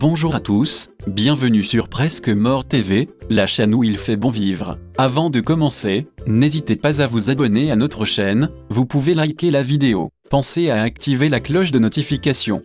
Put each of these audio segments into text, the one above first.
Bonjour à tous, bienvenue sur Presque Mort TV, la chaîne où il fait bon vivre. Avant de commencer, n'hésitez pas à vous abonner à notre chaîne, vous pouvez liker la vidéo. Pensez à activer la cloche de notification.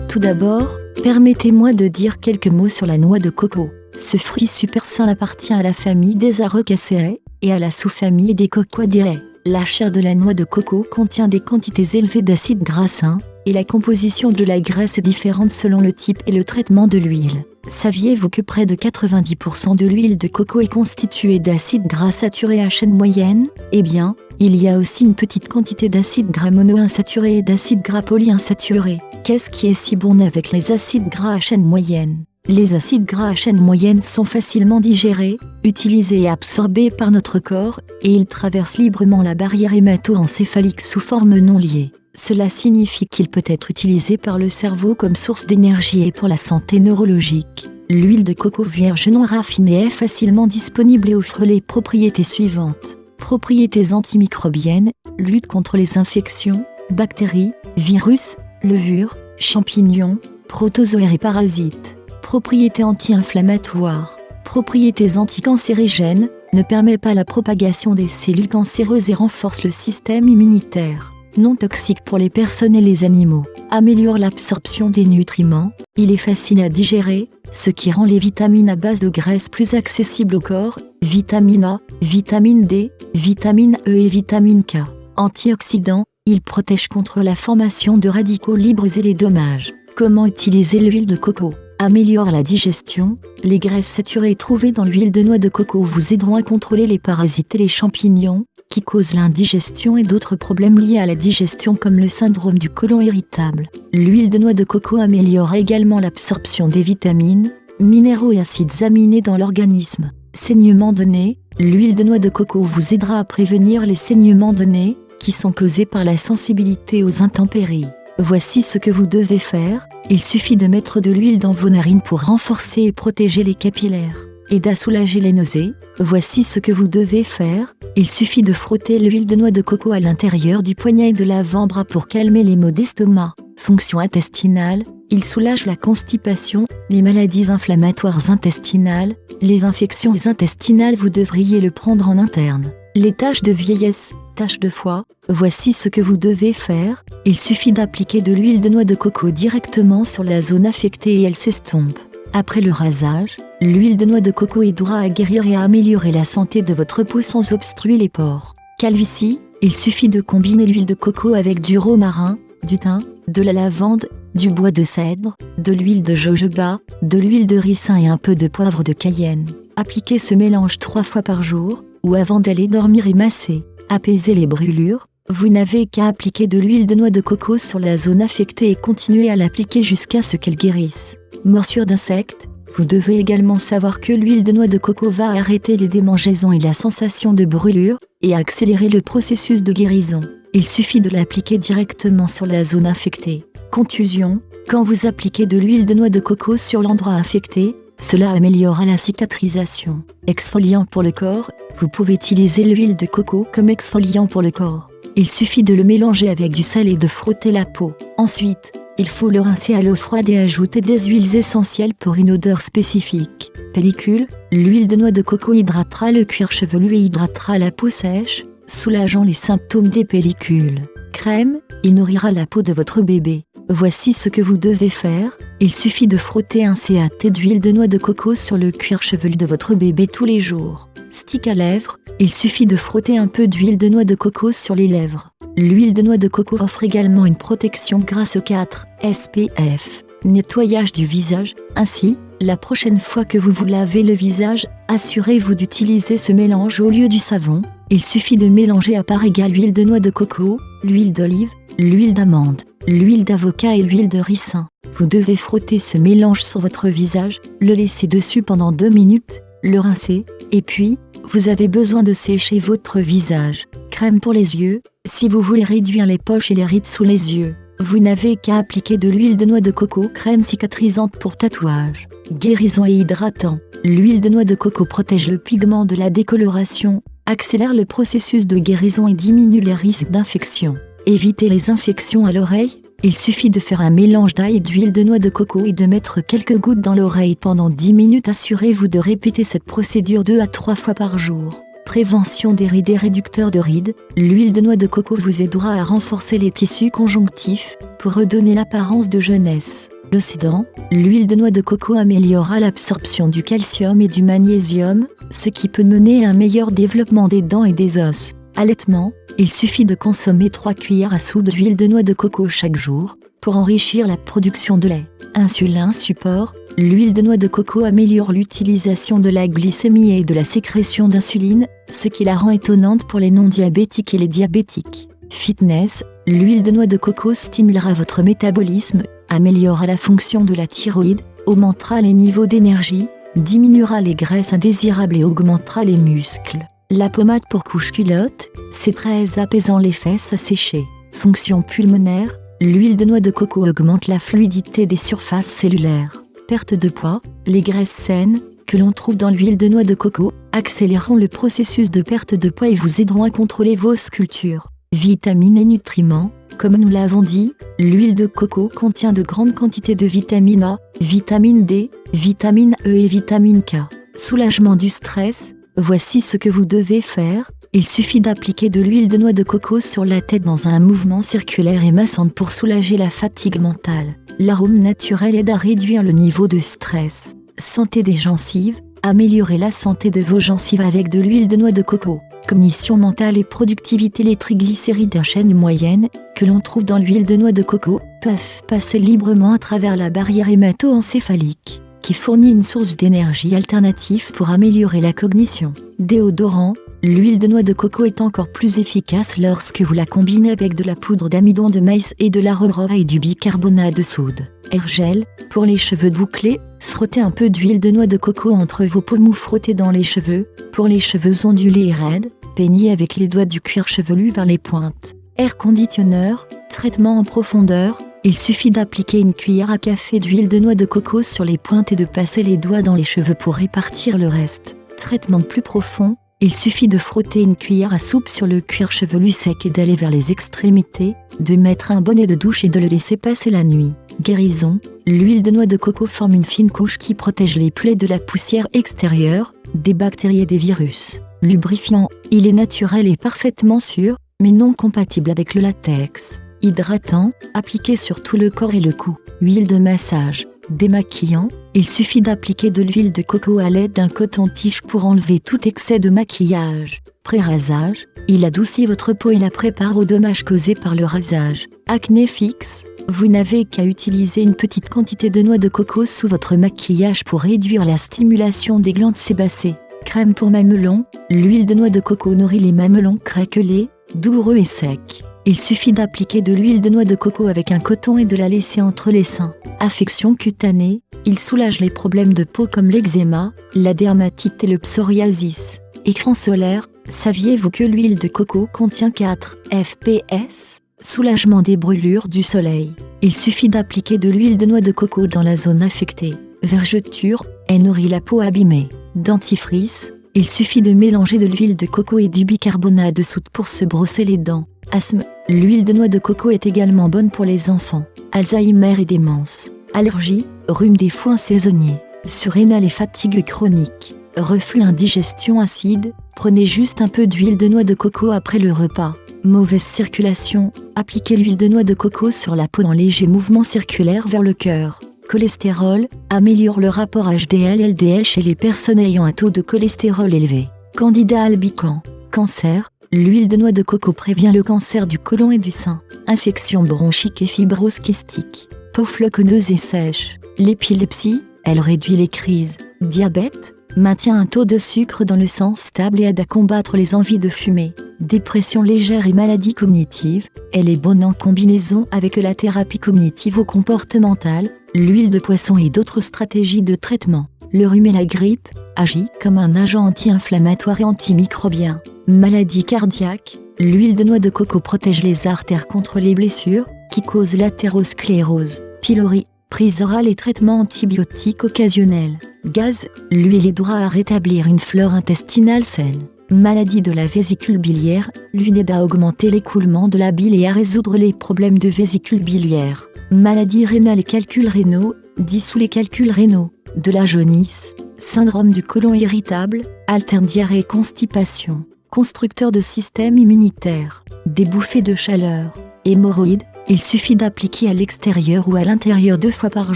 Tout d'abord, permettez-moi de dire quelques mots sur la noix de coco. Ce fruit super sain appartient à la famille des Arecaceae et à la sous-famille des Cocoideae. La chair de la noix de coco contient des quantités élevées d'acides gras sains, et la composition de la graisse est différente selon le type et le traitement de l'huile. Saviez-vous que près de 90% de l'huile de coco est constituée d'acides gras saturés à chaîne moyenne? Eh bien, il y a aussi une petite quantité d'acides gras monoinsaturés et d'acides gras polyinsaturés. Qu'est-ce qui est si bon avec les acides gras à chaîne moyenne? Les acides gras à chaîne moyenne sont facilement digérés, utilisés et absorbés par notre corps, et ils traversent librement la barrière hémato-encéphalique sous forme non liée. Cela signifie qu'il peut être utilisé par le cerveau comme source d'énergie et pour la santé neurologique. L'huile de coco vierge non raffinée est facilement disponible et offre les propriétés suivantes. Propriétés antimicrobiennes, lutte contre les infections, bactéries, virus, levures, champignons, protozoaires et parasites. Propriétés anti-inflammatoires, propriétés anticancérigènes, ne permet pas la propagation des cellules cancéreuses et renforce le système immunitaire. Non toxique pour les personnes et les animaux, améliore l'absorption des nutriments, il est facile à digérer, ce qui rend les vitamines à base de graisse plus accessibles au corps, vitamine A, vitamine D, vitamine E et vitamine K. Antioxydant, il protège contre la formation de radicaux libres et les dommages. Comment utiliser l'huile de coco? Améliore la digestion, les graisses saturées trouvées dans l'huile de noix de coco vous aideront à contrôler les parasites et les champignons, qui causent l'indigestion et d'autres problèmes liés à la digestion comme le syndrome du côlon irritable. L'huile de noix de coco améliore également l'absorption des vitamines, minéraux et acides aminés dans l'organisme. Saignement de nez, l'huile de noix de coco vous aidera à prévenir les saignements de nez, qui sont causés par la sensibilité aux intempéries. Voici ce que vous devez faire, il suffit de mettre de l'huile dans vos narines pour renforcer et protéger les capillaires. Et à soulager les nausées, voici ce que vous devez faire, il suffit de frotter l'huile de noix de coco à l'intérieur du poignet de l'avant-bras pour calmer les maux d'estomac. Fonction intestinale, il soulage la constipation, les maladies inflammatoires intestinales, les infections intestinales vous devriez le prendre en interne. Les taches de vieillesse, taches de foie, voici ce que vous devez faire, il suffit d'appliquer de l'huile de noix de coco directement sur la zone affectée et elle s'estompe. Après le rasage, l'huile de noix de coco aidera à guérir et à améliorer la santé de votre peau sans obstruer les pores. Calvitie, il suffit de combiner l'huile de coco avec du romarin, du thym, de la lavande, du bois de cèdre, de l'huile de jojoba, de l'huile de ricin et un peu de poivre de Cayenne. Appliquez ce mélange 3 fois par jour, ou avant d'aller dormir et masser. Apaiser les brûlures, vous n'avez qu'à appliquer de l'huile de noix de coco sur la zone affectée et continuer à l'appliquer jusqu'à ce qu'elle guérisse. Morsure d'insectes, vous devez également savoir que l'huile de noix de coco va arrêter les démangeaisons et la sensation de brûlure, et accélérer le processus de guérison. Il suffit de l'appliquer directement sur la zone affectée. Contusion, quand vous appliquez de l'huile de noix de coco sur l'endroit affecté, cela améliorera la cicatrisation. Exfoliant pour le corps, vous pouvez utiliser l'huile de coco comme exfoliant pour le corps. Il suffit de le mélanger avec du sel et de frotter la peau. Ensuite, il faut le rincer à l'eau froide et ajouter des huiles essentielles pour une odeur spécifique. Pellicule, l'huile de noix de coco hydratera le cuir chevelu et hydratera la peau sèche, soulageant les symptômes des pellicules. Crème, il nourrira la peau de votre bébé. Voici ce que vous devez faire, il suffit de frotter un CAT d'huile de noix de coco sur le cuir chevelu de votre bébé tous les jours. Stick à lèvres, il suffit de frotter un peu d'huile de noix de coco sur les lèvres. L'huile de noix de coco offre également une protection grâce au 4 SPF. Nettoyage du visage, ainsi, la prochaine fois que vous vous lavez le visage, assurez-vous d'utiliser ce mélange au lieu du savon. Il suffit de mélanger à part égale l'huile de noix de coco, l'huile d'olive, l'huile d'amande, l'huile d'avocat et l'huile de ricin. Vous devez frotter ce mélange sur votre visage, le laisser dessus pendant 2 minutes, le rincer, et puis, vous avez besoin de sécher votre visage. Crème pour les yeux, si vous voulez réduire les poches et les rides sous les yeux, vous n'avez qu'à appliquer de l'huile de noix de coco, crème cicatrisante pour tatouage. Guérison et hydratant, l'huile de noix de coco protège le pigment de la décoloration, accélère le processus de guérison et diminue les risques d'infection. Évitez les infections à l'oreille, Il suffit de faire un mélange d'ail et d'huile de noix de coco et de mettre quelques gouttes dans l'oreille pendant 10 minutes. Assurez-vous de répéter cette procédure 2 à 3 fois par jour. Prévention des rides et réducteur de rides, l'huile de noix de coco vous aidera à renforcer les tissus conjonctifs pour redonner l'apparence de jeunesse. Le sédant, l'huile de noix de coco améliorera l'absorption du calcium et du magnésium, ce qui peut mener à un meilleur développement des dents et des os. Allaitement, il suffit de consommer 3 cuillères à soupe d'huile de noix de coco chaque jour pour enrichir la production de lait. Insulin support, l'huile de noix de coco améliore l'utilisation de la glycémie et de la sécrétion d'insuline, ce qui la rend étonnante pour les non-diabétiques et les diabétiques. Fitness, l'huile de noix de coco stimulera votre métabolisme, améliorera la fonction de la thyroïde, augmentera les niveaux d'énergie, diminuera les graisses indésirables et augmentera les muscles. La pommade pour couche-culotte, c'est très apaisant les fesses asséchées. Fonction pulmonaire, l'huile de noix de coco augmente la fluidité des surfaces cellulaires. Perte de poids, les graisses saines, que l'on trouve dans l'huile de noix de coco, accéléreront le processus de perte de poids et vous aideront à contrôler vos sculptures. Vitamines et nutriments, comme nous l'avons dit, l'huile de coco contient de grandes quantités de vitamine A, vitamine D, vitamine E et vitamine K. Soulagement du stress, voici ce que vous devez faire. Il suffit d'appliquer de l'huile de noix de coco sur la tête dans un mouvement circulaire et massant pour soulager la fatigue mentale. L'arôme naturel aide à réduire le niveau de stress. Santé des gencives, améliorez la santé de vos gencives avec de l'huile de noix de coco. Cognition mentale et productivité, les triglycérides à chaîne moyenne, que l'on trouve dans l'huile de noix de coco, peuvent passer librement à travers la barrière hémato-encéphalique, qui fournit une source d'énergie alternative pour améliorer la cognition. Déodorant, l'huile de noix de coco est encore plus efficace lorsque vous la combinez avec de la poudre d'amidon de maïs et de l'aroma et du bicarbonate de soude. Air gel, pour les cheveux bouclés, frottez un peu d'huile de noix de coco entre vos paumes ou frottez dans les cheveux. Pour les cheveux ondulés et raides, peignez avec les doigts du cuir chevelu vers les pointes. Air conditionneur, traitement en profondeur, il suffit d'appliquer une cuillère à café d'huile de noix de coco sur les pointes et de passer les doigts dans les cheveux pour répartir le reste. Traitement plus profond, il suffit de frotter une cuillère à soupe sur le cuir chevelu sec et d'aller vers les extrémités, de mettre un bonnet de douche et de le laisser passer la nuit. Guérison, l'huile de noix de coco forme une fine couche qui protège les plaies de la poussière extérieure, des bactéries et des virus. Lubrifiant, il est naturel et parfaitement sûr, mais non compatible avec le latex. Hydratant, appliqué sur tout le corps et le cou. Huile de massage, démaquillant, il suffit d'appliquer de l'huile de coco à l'aide d'un coton-tige pour enlever tout excès de maquillage. Pré-rasage, il adoucit votre peau et la prépare aux dommages causés par le rasage. Acné fixe, vous n'avez qu'à utiliser une petite quantité de noix de coco sous votre maquillage pour réduire la stimulation des glandes sébacées. Crème pour mamelons, l'huile de noix de coco nourrit les mamelons craquelés, douloureux et secs. Il suffit d'appliquer de l'huile de noix de coco avec un coton et de la laisser entre les seins. Affection cutanée, il soulage les problèmes de peau comme l'eczéma, la dermatite et le psoriasis. Écran solaire, saviez-vous que l'huile de coco contient 4 FPS? Soulagement des brûlures du soleil. Il suffit d'appliquer de l'huile de noix de coco dans la zone affectée. Vergeture, elle nourrit la peau abîmée. Dentifrice, il suffit de mélanger de l'huile de coco et du bicarbonate de soude pour se brosser les dents. Asthme, l'huile de noix de coco est également bonne pour les enfants. Alzheimer et démence. Allergie, rhume des foins saisonniers. Surrénal et fatigue chronique. Reflux, indigestion acide, prenez juste un peu d'huile de noix de coco après le repas. Mauvaise circulation, appliquez l'huile de noix de coco sur la peau en léger mouvement circulaire vers le cœur. Cholestérol, améliore le rapport HDL-LDL chez les personnes ayant un taux de cholestérol élevé. Candida albicans, cancer, l'huile de noix de coco prévient le cancer du côlon et du sein. Infection bronchique et fibrose kystique. Peau floconneuse et sèche. L'épilepsie, elle réduit les crises. Diabète, maintient un taux de sucre dans le sang stable et aide à combattre les envies de fumer. Dépression légère et maladie cognitive, elle est bonne en combinaison avec la thérapie cognitivo-comportementale, l'huile de poisson et d'autres stratégies de traitement. Le rhume et la grippe, agit comme un agent anti-inflammatoire et antimicrobien. Maladie cardiaque, l'huile de noix de coco protège les artères contre les blessures, qui causent l'athérosclérose. Pylori, prise orale et traitement antibiotique occasionnel. Gaz, l'huile aidera à rétablir une flore intestinale saine. Maladie de la vésicule biliaire, l'une aide à augmenter l'écoulement de la bile et à résoudre les problèmes de vésicule biliaire. Maladie rénale et calculs rénaux, dissout les calculs rénaux, de la jaunisse, syndrome du côlon irritable, alterne diarrhée et constipation, constructeur de système immunitaire, des bouffées de chaleur, hémorroïdes, il suffit d'appliquer à l'extérieur ou à l'intérieur 2 fois par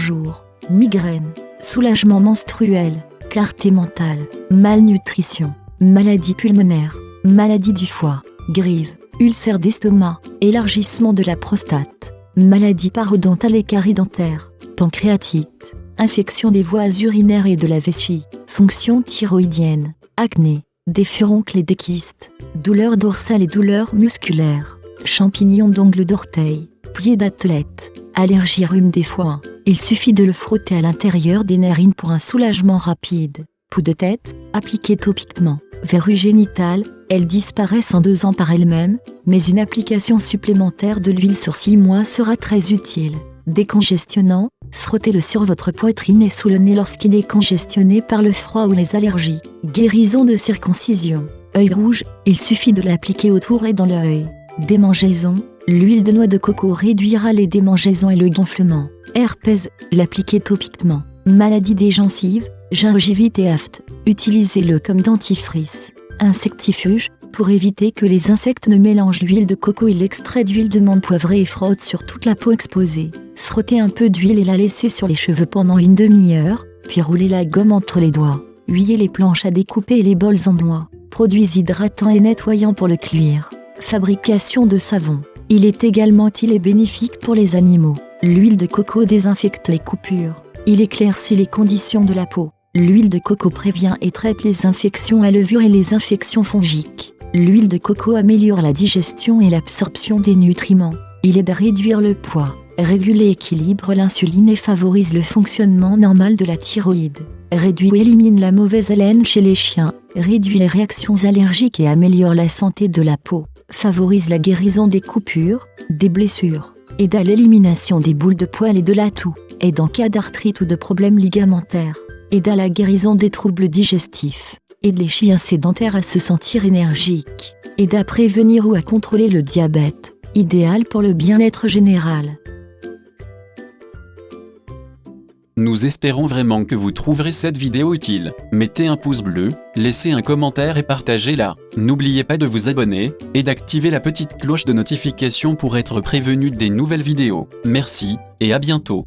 jour, migraine, soulagement menstruel, clarté mentale, malnutrition, maladie pulmonaire, maladie du foie, grippe, ulcère d'estomac, élargissement de la prostate, maladie parodontale et carie dentaire, pancréatite, infection des voies urinaires et de la vessie, fonction thyroïdienne, acné, des furoncles et des kystes, douleurs dorsales et douleurs musculaires, champignons d'ongles d'orteil, pieds d'athlète, allergie rhume des foins. Il suffit de le frotter à l'intérieur des narines pour un soulagement rapide. Poux de tête, appliquée topiquement. Verrues génitales, elles disparaissent en 2 ans par elles-mêmes, mais une application supplémentaire de l'huile sur 6 mois sera très utile. Décongestionnant, frottez-le sur votre poitrine et sous le nez lorsqu'il est congestionné par le froid ou les allergies. Guérison de circoncision. Œil rouge, il suffit de l'appliquer autour et dans l'œil. Démangeaison, l'huile de noix de coco réduira les démangeaisons et le gonflement. Herpès, l'appliquer topiquement. Maladie des gencives, gingivite et aphte, utilisez-le comme dentifrice. Insectifuge, pour éviter que les insectes ne mélangent l'huile de coco et l'extrait d'huile de menthe poivrée et frotte sur toute la peau exposée. Frottez un peu d'huile et la laissez sur les cheveux pendant une demi-heure, puis roulez la gomme entre les doigts. Huyez les planches à découper et les bols en bois. Produits hydratants et nettoyants pour le cuir. Fabrication de savon. Il est également utile et bénéfique pour les animaux. L'huile de coco désinfecte les coupures. Il éclaircit les conditions de la peau. L'huile de coco prévient et traite les infections à levure et les infections fongiques. L'huile de coco améliore la digestion et l'absorption des nutriments. Il aide à réduire le poids, régule et équilibre l'insuline et favorise le fonctionnement normal de la thyroïde. Réduit ou élimine la mauvaise haleine chez les chiens, réduit les réactions allergiques et améliore la santé de la peau. Favorise la guérison des coupures, des blessures. Aide à l'élimination des boules de poils et de la toux. Aide en cas d'arthrite ou de problèmes ligamentaires. Aide à la guérison des troubles digestifs. Aide les chiens sédentaires à se sentir énergiques. Aide à prévenir ou à contrôler le diabète. Idéal pour le bien-être général. Nous espérons vraiment que vous trouverez cette vidéo utile. Mettez un pouce bleu, laissez un commentaire et partagez-la. N'oubliez pas de vous abonner et d'activer la petite cloche de notification pour être prévenu des nouvelles vidéos. Merci et à bientôt.